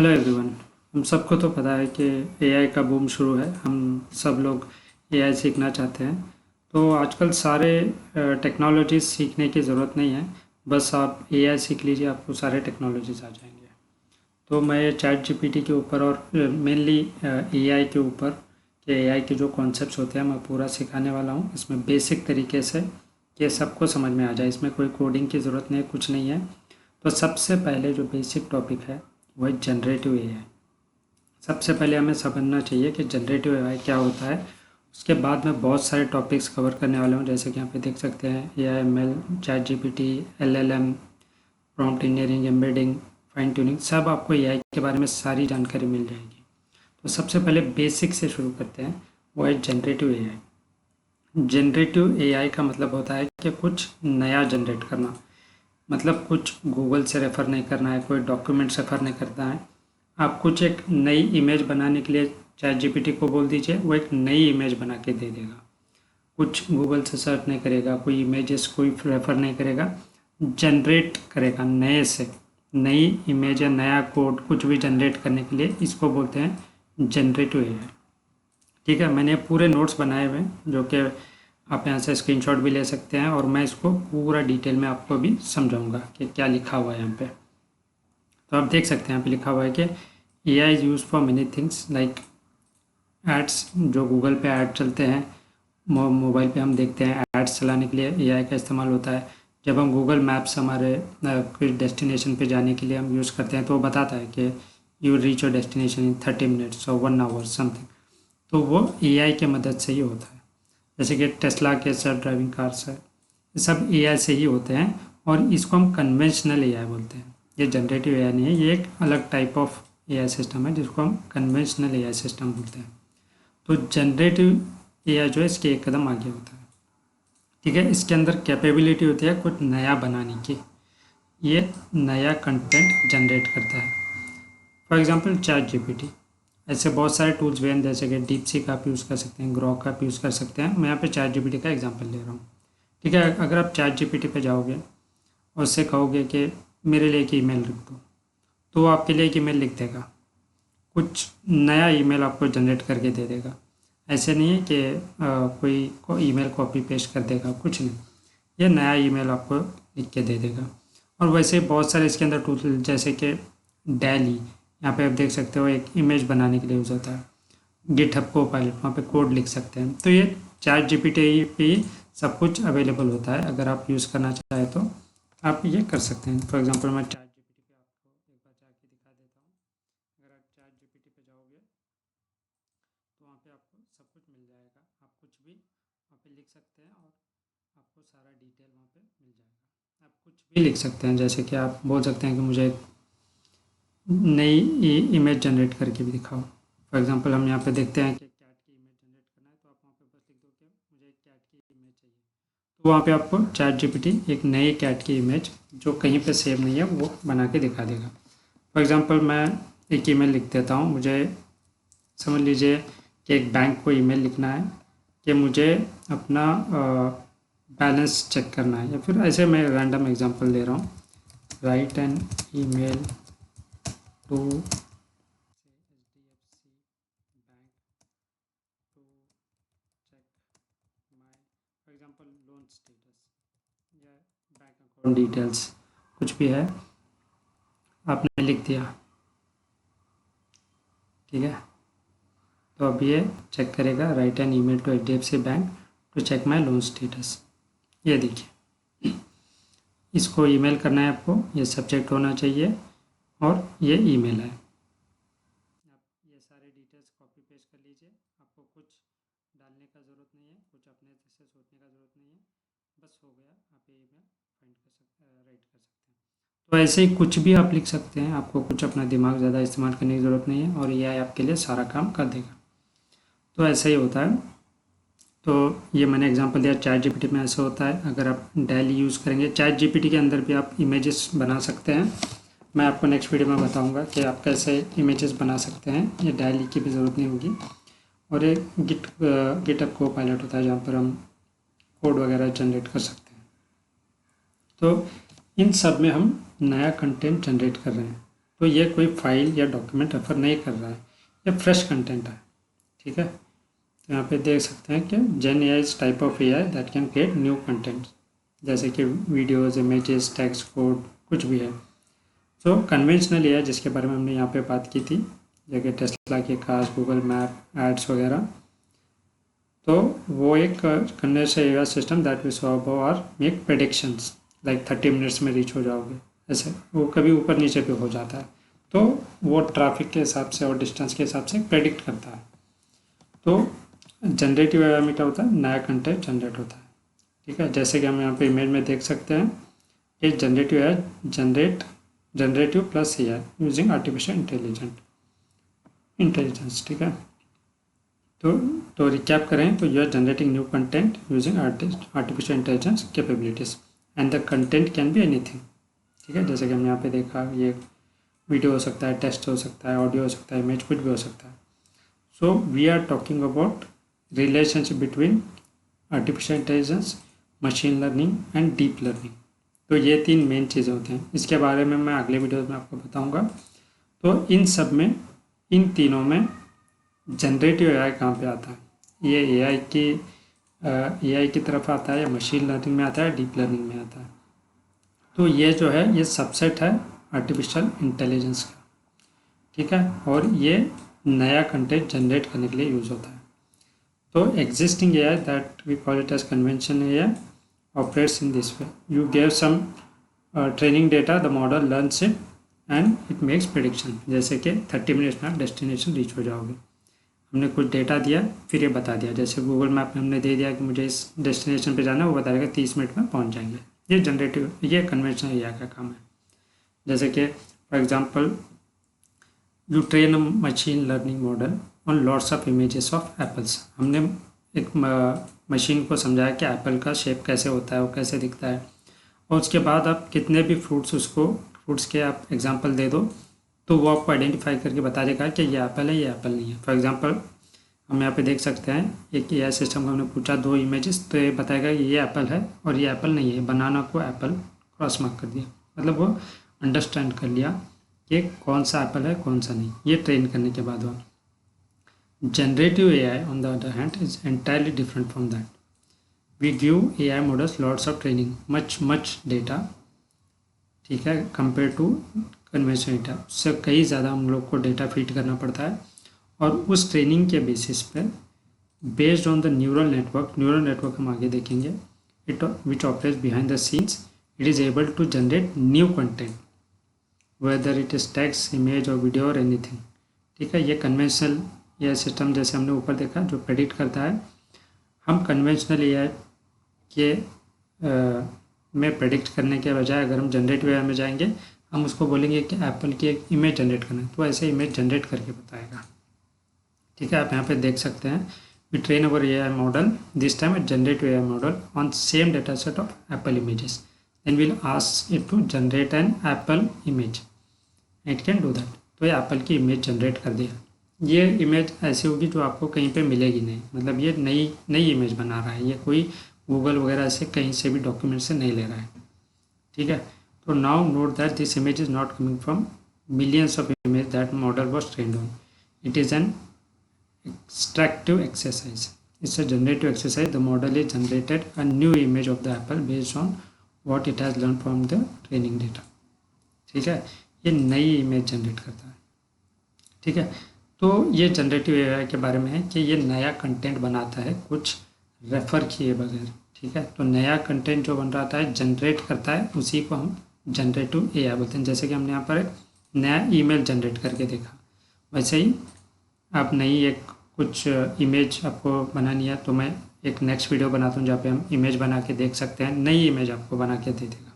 Hello everyone. हम सबको तो पता है कि एआई का बूम शुरू है। हम सब लोग एआई सीखना चाहते हैं। तो आजकल सारे टेक्नोलॉजीज सीखने की ज़रूरत नहीं है। बस आप एआई सीख लीजिए, आपको सारे टेक्नोलॉजीज आ जाएंगे। तो मैं चैट जीपीटी के ऊपर और मेनली एआई के ऊपर कि एआई के जो कॉन्सेप्ट्स होते हैं मैं पूरा सिखाने वाला हूँ इसमें बेसिक तरीके से, कि सबको समझ में आ जाए। इसमें कोई कोडिंग की ज़रूरत नहीं है, कुछ नहीं है। तो सबसे पहले जो बेसिक टॉपिक है वो है जनरेटिव एआई। सबसे पहले हमें समझना चाहिए कि जनरेटिव एआई क्या होता है। उसके बाद मैं बहुत सारे टॉपिक्स कवर करने वाला हूँ, जैसे कि यहाँ पे देख सकते हैं AI, ML, chat GPT, LLM, prompt engineering, embedding, fine tuning, सब आपको एआई के बारे में सारी जानकारी मिल जाएगी। तो सबसे पहले बेसिक से शुरू करते हैं, वो है जनरेटिव एआई। जनरेटिव एआई का मतलब होता है कि कुछ नया जनरेट करना। मतलब कुछ गूगल से रेफ़र नहीं करना है, कोई डॉक्यूमेंट रेफ़र नहीं करना है। आप कुछ एक नई इमेज बनाने के लिए चैट जीपीटी को बोल दीजिए, वो एक नई इमेज बना के दे देगा। कुछ गूगल से सर्च नहीं करेगा, कोई इमेजेस कोई रेफ़र नहीं करेगा, जनरेट करेगा नए से। नई इमेज या नया कोड कुछ भी जनरेट करने के लिए इसको बोलते हैं जनरेटिव एआई। ठीक है, मैंने पूरे नोट्स बनाए हुए हैं जो कि आप यहाँ से स्क्रीनशॉट भी ले सकते हैं, और मैं इसको पूरा डिटेल में आपको भी समझाऊंगा कि क्या लिखा हुआ है यहाँ पे। तो आप देख सकते हैं यहाँ पे लिखा हुआ है कि A I is use for many things like ads. जो गूगल पे ऐड चलते हैं, मोबाइल पे हम देखते हैं, एड्स चलाने के लिए एआई का इस्तेमाल होता है। जब हम गूगल मैप्स हमारे कोई डेस्टिनेशन पे जाने के लिए हम यूज़ करते हैं तो वो बताता है कि you reach your destination in 30 minutes और 1 आवर समथिंग। तो वो एआई के मदद से ही होता है। जैसे कि टेस्ला के सेल्फ ड्राइविंग कार्स है, ये सब एआई से ही होते हैं, और इसको हम कन्वेंशनल एआई बोलते हैं। ये जनरेटिव एआई नहीं है, ये एक अलग टाइप ऑफ एआई सिस्टम है जिसको हम कन्वेंशनल एआई सिस्टम बोलते हैं। तो जनरेटिव एआई जो है इसके एक कदम आगे होता है। ठीक है, इसके अंदर कैपेबिलिटी होती है कुछ नया बनाने की। ये नया कंटेंट जनरेट करता है। फॉर एग्जांपल चैट जीपीटी, ऐसे बहुत सारे टूल्स भी हैं, जैसे कि डीपसीक आप यूज़ कर सकते हैं, ग्रॉक आप यूज़ कर सकते हैं। मैं यहाँ पे चैट जीपीटी का एग्जांपल ले रहा हूँ। ठीक है, अगर आप चैट जीपीटी पे जाओगे और उससे कहोगे कि मेरे लिए एक ईमेल लिख दो, तो वो आपके लिए एक ईमेल लिख देगा। कुछ नया ईमेल आपको जनरेट करके दे देगा। ऐसे नहीं है कि कोई ईमेल कॉपी पेस्ट कर देगा, कुछ नहीं। ये नया ईमेल आपको लिख के दे देगा। और वैसे ही बहुत सारे इसके अंदर टूल, जैसे कि डैली, यहाँ पे आप देख सकते हो एक इमेज बनाने के लिए यूज़ होता है। गिटहब को पायलट, वहाँ पे कोड लिख सकते हैं। तो ये चैट जीपीटी पे सब कुछ अवेलेबल होता है। अगर आप यूज़ करना चाहें तो आप ये कर सकते हैं। फॉर एग्जांपल मैं चैट जीपीटी पे आपको एक बार जाके दिखा देता हूँ। अगर आप चैट जीपीटी पे जाओगे तो वहाँ पे आपको सब कुछ मिल जाएगा। आप कुछ भी वहाँ पे लिख सकते हैं और आपको सारा डिटेल वहाँ पे मिल जाएगा। आप कुछ भी लिख सकते हैं, जैसे कि आप बोल सकते हैं कि मुझे एक नई इमेज जनरेट करके भी दिखाओ। फॉर एग्जांपल हम यहाँ पे देखते हैं कि कैट की इमेज जनरेट करना है, तो आप वहाँ पे बस लिख दो कि मुझे एक कैट की इमेज चाहिए। तो वहाँ पे आपको चैट जीपीटी एक नई कैट की इमेज जो कहीं पे सेव नहीं है वो बना के दिखा देगा। फॉर एग्जांपल मैं एक ईमेल लिख देता हूँ। मुझे समझ लीजिए कि एक बैंक को ईमेल लिखना है कि मुझे अपना बैलेंस चेक करना है, या फिर ऐसे मैं रैंडम एग्जांपल दे रहा हूँ। Write an email to HDFC bank to check my, for example loan status या बैंक अकाउंट डिटेल्स, कुछ भी है आपने लिख दिया। ठीक है, तो अब ये चेक करेगा, write an email to HDFC bank to check my loan status. ये देखिए, इसको ईमेल करना है आपको, ये सब्जेक्ट होना चाहिए और ये ईमेल है। आप ये सारे डिटेल्स कॉपी पेस्ट कर लीजिए। आपको कुछ डालने का ज़रूरत नहीं है, कुछ अपने से सोचने का ज़रूरत नहीं है। बस हो गया, आप ये ईमेल फाइंड कर सकते हैं, राइट कर सकते हैं। तो ऐसे ही कुछ भी आप लिख सकते हैं। आपको कुछ अपना दिमाग ज़्यादा इस्तेमाल करने की ज़रूरत नहीं है, और ये आपके लिए सारा काम कर देगा। तो ऐसा ही होता है। तो ये मैंने एग्जांपल दिया, चैट जीपीटी में ऐसा होता है। अगर आप डेली यूज़ करेंगे चैट जीपीटी के अंदर भी आप इमेजेस बना सकते हैं। मैं आपको नेक्स्ट वीडियो में बताऊंगा कि आप कैसे इमेजेस बना सकते हैं। ये डेली की भी ज़रूरत नहीं होगी। और एक गिटहब को पायलट होता है जहाँ पर हम कोड वगैरह जनरेट कर सकते हैं। तो इन सब में हम नया कंटेंट जनरेट कर रहे हैं। तो ये कोई फाइल या डॉक्यूमेंट रेफर नहीं कर रहा है, ये फ्रेश कंटेंट है। ठीक है, तो यहाँ पे देख सकते हैं कि gen A I is type of A I that can create new content, जैसे कि वीडियोज़, इमेजेस, टेक्स्ट, कोड, कुछ भी है। सो कन्वेंशनल ए आई जिसके बारे में हमने यहाँ पे बात की थी, जैसे टेस्ला के कार्स, गूगल मैप, एड्स वगैरह, तो वो एक conventional A I system that we saw above are make predictions like 30 minutes में रीच हो जाओगे, ऐसे वो कभी ऊपर नीचे पे हो जाता है। तो वो ट्रैफिक के हिसाब से और डिस्टेंस के हिसाब से प्रेडिक्ट करता है। तो जनरेटिव एआई में क्या होता है, नया कंटेंट जनरेट होता है। ठीक है, जैसे कि हम यहाँ पे इमेज में देख सकते हैं, ये generative AI generative plus AI using artificial intelligence. ठीक है, तो रिकैप करें तो you are generating new content using artificial intelligence capabilities and the content can be anything. ठीक है, जैसे कि हमने यहाँ पे देखा, ये वीडियो हो सकता है, टेक्स्ट हो सकता है, ऑडियो हो सकता है, इमेज, कुछ भी हो सकता है। So we are talking about relationship between artificial intelligence, machine learning and deep learning. तो ये 3 मेन चीज़ें होती हैं, इसके बारे में मैं अगले वीडियो में आपको बताऊंगा। तो इन सब में, इन तीनों में जनरेटिव एआई कहाँ पे आता है, ये एआई की तरफ आता है, या मशीन लर्निंग में आता है, डीप लर्निंग में आता है। तो ये जो है, ये सबसेट है आर्टिफिशियल इंटेलिजेंस का। ठीक है, और ये नया कंटेंट जनरेट करने के लिए यूज़ होता है। तो existing AI that we call it as convention AI operates in this way, you give some training data, the model learns it and it makes prediction, जैसे कि 30 मिनट्स में आप डेस्टिनेशन रीच हो जाओगे। हमने कुछ डेटा दिया, फिर ये बता दिया, जैसे गूगल मैप में हमने दे दिया कि मुझे इस डेस्टिनेशन पे जाना है, वो बता देगा 30 मिनट में पहुंच जाएंगे। ये कन्वेंशनल एआई का काम है। जैसे कि for example, you train a machine learning model on lots of images of apples. हमने एक मशीन को समझाया कि एप्पल का शेप कैसे होता है, वो कैसे दिखता है, और उसके बाद आप कितने भी फ्रूट्स के आप एग्जांपल दे दो, तो वो आपको आइडेंटिफाई करके बता देगा कि ये एप्पल है, ये एप्पल नहीं है। फॉर एग्जांपल, हम यहाँ पे देख सकते हैं, एक एआई सिस्टम को हमने पूछा 2 इमेजेस, तो ये बताएगा कि ये एप्पल है और ये एप्पल नहीं है। बनाना को एप्पल क्रॉस मार्क कर दिया, मतलब वो अंडरस्टैंड कर लिया कि कौन सा एप्पल है, कौन सा नहीं। ये ट्रेन करने के बाद हुआ। Generative AI on the other hand is entirely different from that. We give AI models lots of training, much data, ठीक है, कंपेयर टू कन्वेंशनल डेटा। उससे कई ज़्यादा हम लोग को डेटा फीड करना पड़ता है, और उस ट्रेनिंग के बेसिस पे, based on the neural network हम आगे देखेंगे, which operates behind the scenes, it is able to generate new content, whether it is text, image और वीडियो और एनीथिंग। ठीक है, ये कन्वेंशनल एआई सिस्टम, जैसे हमने ऊपर देखा, जो प्रेडिक्ट करता है। हम कन्वेंशनल एआई के में प्रेडिक्ट करने के बजाय अगर हम जनरेटिव एआई में जाएंगे, हम उसको बोलेंगे कि एप्पल की एक इमेज जनरेट करना है, तो ऐसे इमेज जनरेट करके बताएगा। ठीक है, आप यहाँ पे देख सकते हैं, we train our AI model, this time it generative AI model on same data set of apple images, then will ask it to generate an apple image, it can do that. तो ये Apple की image generate कर दिया। ये image ऐसी होगी जो आपको कहीं पे मिलेगी नहीं, मतलब ये नई इमेज बना रहा है, ये कोई गूगल वगैरह से कहीं से भी डॉक्यूमेंट से नहीं ले रहा है। ठीक है, तो now note that this image is not coming from millions of image that model was trained on, it is an extractive exercise. It's a generative exercise. The model is generated a new image of the apple based on what it has learned from the training data. ठीक है, ये नई image generate करता है। ठीक है, तो ये जनरेटिव एआई के बारे में है कि ये नया कंटेंट बनाता है कुछ रेफर किए बगैर। ठीक है, तो नया कंटेंट जो बन रहा है, जनरेट करता है, उसी को हम जनरेटिव एआई बोलते हैं। जैसे कि हमने यहाँ पर एक नया ईमेल जनरेट करके देखा, वैसे ही आप नई एक कुछ इमेज आपको बनानी है, तो मैं एक नेक्स्ट वीडियो बनाता हूँ जहाँ पे हम इमेज बना के देख सकते हैं, नई इमेज आपको बना के दे देगा।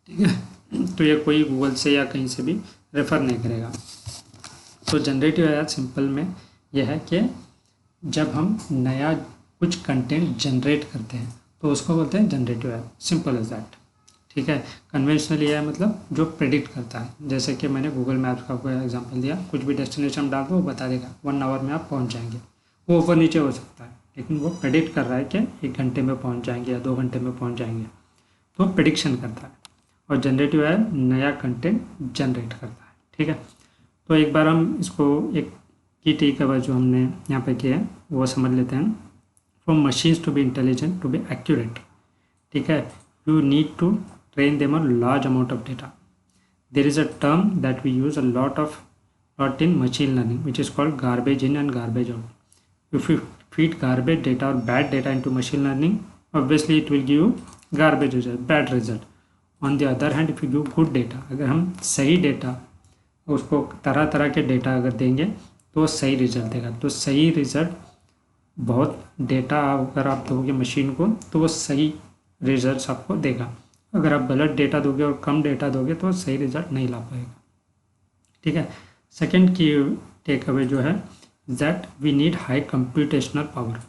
ठीक है, तो ये कोई गूगल से या कहीं से भी रेफ़र नहीं करेगा। तो जनरेटिव एआई सिंपल में यह है कि जब हम नया कुछ कंटेंट जनरेट करते हैं तो उसको बोलते हैं generative AI, simple as that. ठीक है, कन्वेंशनल एआई मतलब जो प्रेडिक्ट करता है, जैसे कि मैंने गूगल मैप्स का कोई एग्जांपल दिया, कुछ भी डेस्टिनेशन डाल दो, वो बता देगा 1 आवर में आप पहुंच जाएंगे। वो ऊपर नीचे हो सकता है, लेकिन वो प्रेडिक्ट कर रहा है कि 1 घंटे में पहुंच जाएंगे या 2 घंटे में पहुंच जाएंगे, तो प्रेडिक्शन करता है। और जनरेटिव एआई नया कंटेंट जनरेट करता है। ठीक है। तो एक बार हम इसको एक की टेकअवे जो हमने यहाँ पे किया है वो समझ लेते हैं। For machines to be intelligent to be accurate, ठीक है, you need to train them on large amount of data. There is a term that we use a lot in machine learning, which is called garbage in and garbage out. If you feed garbage data or bad data into machine learning, obviously it will give you garbage result, bad result. On the other hand, if you give good data, अगर हम सही data उसको तरह तरह के data अगर देंगे तो सही रिजल्ट देगा. तो सही रिजल्ट, बहुत डेटा अगर आप दोगे मशीन को तो वो सही रिजल्ट्स आपको देगा. अगर आप गलत डेटा दोगे और कम डेटा दोगे तो सही रिजल्ट नहीं ला पाएगा. ठीक है. सेकंड की टेक अवे जो है that we need high computational power.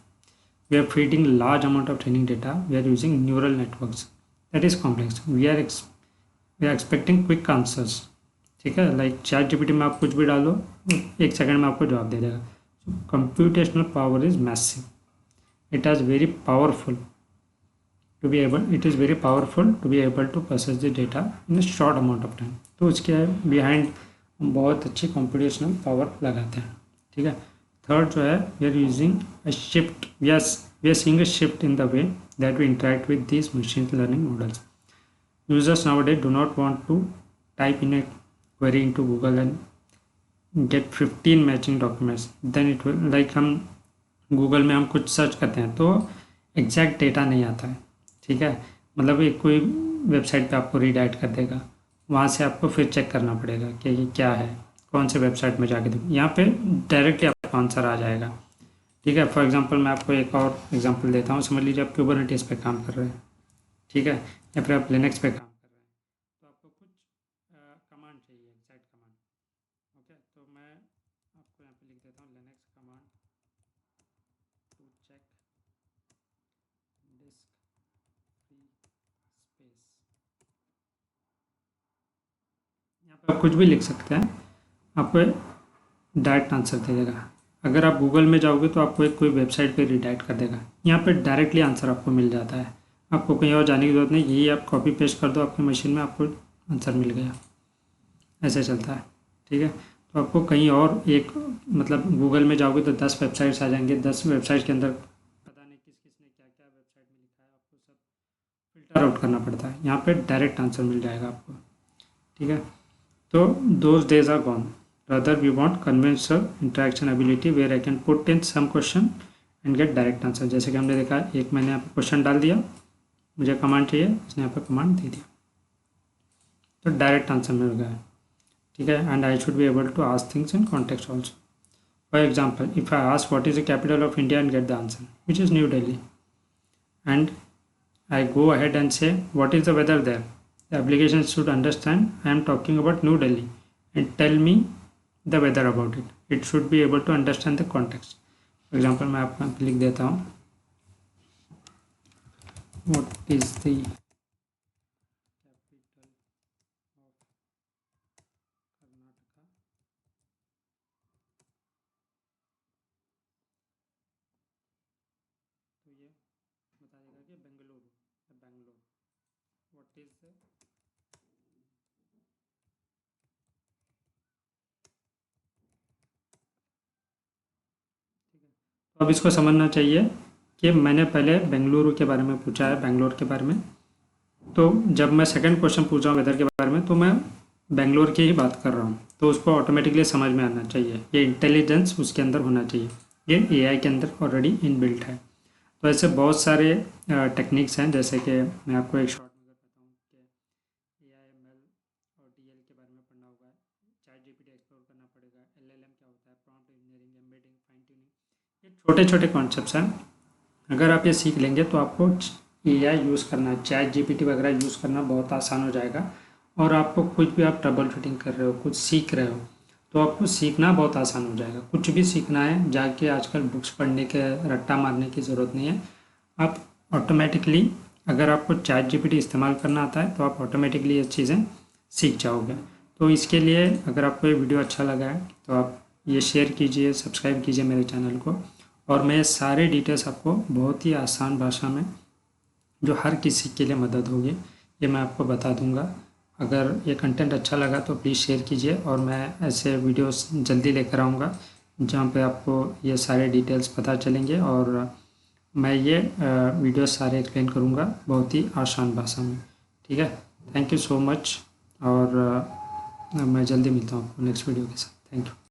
We are feeding large amount of training data. We are using neural networks. That is complex. We are expecting quick answers. ठीक है. Like chat GPT में आप कुछ भी डालो, 1 second में आपको जवाब दे देगा. So computational power is massive. It is very powerful to be able, it is very powerful to be able to process the data in a short amount of time. तो उसके बिहाइंड हम बहुत अच्छी कंप्यूटेशनल पावर लगाते हैं. ठीक है. Third जो है we are using a shift. We are seeing a shift in the way that we interact with this machine learning models. Users nowadays do not want to type in a query into Google and get 15 matching documents. Then it will, like हम Google में हम कुछ search करते हैं तो exact data नहीं आता है. ठीक है. मतलब एक कोई वेबसाइट पे आपको रीडायरेक्ट कर देगा, वहाँ से आपको फिर चेक करना पड़ेगा कि ये क्या है, कौन से वेबसाइट में जाके देखो. यहाँ पे डायरेक्टली आपको आंसर आ जाएगा. ठीक है. फॉर एग्जांपल मैं आपको एक और एग्जांपल देता हूँ. समझ लीजिए आप कुबरनेटिस पे काम कर रहे हैं. ठीक है. या फिर आप लिनक्स पे काम कर रहे हैं तो आपको कुछ कमांड चाहिए, एग्जैक्ट कमांड. ओके. तो मैं आपको यहाँ पे लिख देता हूँ Linux command to check disk space. यहाँ पर आप कुछ भी लिख सकते हैं, आपको डायरेक्ट आंसर दे देगा. अगर आप गूगल में जाओगे तो आपको एक कोई वेबसाइट पे रिडायरेक्ट कर देगा. यहाँ पे डायरेक्टली आंसर आपको मिल जाता है. आपको कहीं और जाने की ज़रूरत नहीं. यही आप कॉपी पेस्ट कर दो आपकी मशीन में, आपको आंसर मिल गया. ऐसे चलता है. ठीक है. तो आपको कहीं और एक, मतलब गूगल में जाओगे तो 10 वेबसाइट्स आ जाएंगे. 10 वेबसाइट के अंदर पता नहीं किस किस ने क्या क्या वेबसाइट में लिखा है, आपको सब फिल्टर आउट करना पड़ता है. यहाँ पे डायरेक्ट आंसर मिल जाएगा आपको. ठीक है. तो those days are gone. Rather we want conventional interaction ability where I can put in some question and get direct answer. जैसे कि हमने देखा, एक मैंने यहाँ पे क्वेश्चन डाल दिया, मुझे कमांड चाहिए, इसने यहाँ पे कमांड दे दिया, तो डायरेक्ट आंसर मिल गया. ठीक है. And I should be able to ask things in context also. For example, if I ask what is the capital of India and get the answer which is New Delhi, and I go ahead and say what is the weather there. The application should understand I am talking about New Delhi and tell me the weather about it. It should be able to understand the context. For example, मैं आपको लिख देता हूँ what is the capital of Karnataka. तो ये बता देगा कि Bengaluru. Bangalore. What is the तो अब इसको समझना चाहिए कि मैंने पहले बेंगलुरु के बारे में पूछा है, बेंगलोर के बारे में. तो जब मैं सेकंड क्वेश्चन पूछ रहा हूँ वेदर के बारे में तो मैं बेंगलोर की ही बात कर रहा हूँ. तो उसको ऑटोमेटिकली समझ में आना चाहिए. ये इंटेलिजेंस उसके अंदर होना चाहिए. ये एआई के अंदर ऑलरेडी इनबिल्ट है. तो ऐसे बहुत सारे टेक्निक्स हैं. जैसे कि मैं आपको एक शॉर्ट में बताऊँ कि AIML और DL के बारे में पढ़ना होगा. चैट जीपीटी एक्सप्लोर करना पड़ेगा. LLM क्या होता है, prompt engineering, embedding, fine tuning. ये छोटे छोटे कॉन्सेप्ट्स हैं. अगर आप ये सीख लेंगे तो आपको AI यूज़ करना, चैट जीपीटी वगैरह यूज़ करना बहुत आसान हो जाएगा. और आपको कुछ भी आप ट्रबल शूटिंग कर रहे हो, कुछ सीख रहे हो, तो आपको सीखना बहुत आसान हो जाएगा. कुछ भी सीखना है जाके आजकल बुक्स पढ़ने के, रट्टा मारने की ज़रूरत नहीं है. आप ऑटोमेटिकली, अगर आपको चैट जीपीटी इस्तेमाल करना आता है तो आप ऑटोमेटिकली ये चीज़ें सीख जाओगे. तो इसके लिए अगर आपको ये वीडियो अच्छा लगा है तो आप ये शेयर कीजिए, सब्सक्राइब कीजिए मेरे चैनल को. और मैं सारे डिटेल्स आपको बहुत ही आसान भाषा में, जो हर किसी के लिए मदद होगी, ये मैं आपको बता दूंगा. अगर ये कंटेंट अच्छा लगा तो प्लीज़ शेयर कीजिए, और मैं ऐसे वीडियोस जल्दी लेकर आऊँगा जहाँ पे आपको ये सारे डिटेल्स पता चलेंगे, और मैं ये वीडियो सारे एक्सप्लेन करूँगा बहुत ही आसान भाषा में। ठीक है, थैंक यू सो मच, और मैं जल्दी मिलता हूँ आपको नेक्स्ट वीडियो के साथ। Thank you.